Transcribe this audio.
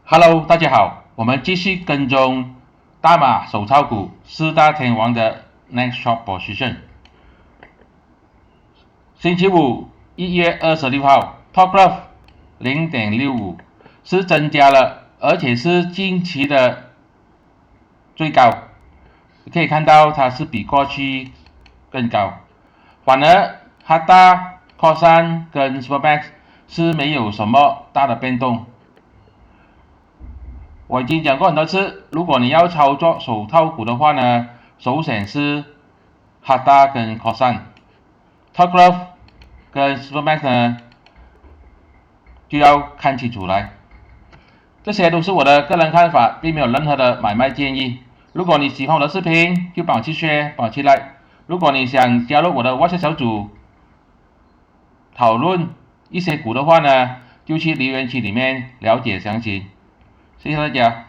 Hello，大家好，我们继续跟踪大马手抄股四大天王的 Next Short Position。星期五1月26号 Top Graph 0.65是增加了，而且是近期的最高，可以看到它是比过去更高。反而 Hatta、Khosan 跟 Supermax 是没有什么大的变动。我已经讲过很多次，如果你要操作手套股的话呢，首选是 Hatta 跟 Khosan。Top Graph 跟 Supermax 呢就要看清楚来。这些都是我的个人看法，并没有任何的买卖建议。如果你喜欢我的视频，就帮我去 share，帮我去 like。如果你想加入我的 WhatsApp 小组讨论一些股的话呢，就去留言区里面了解详情。谢谢大家。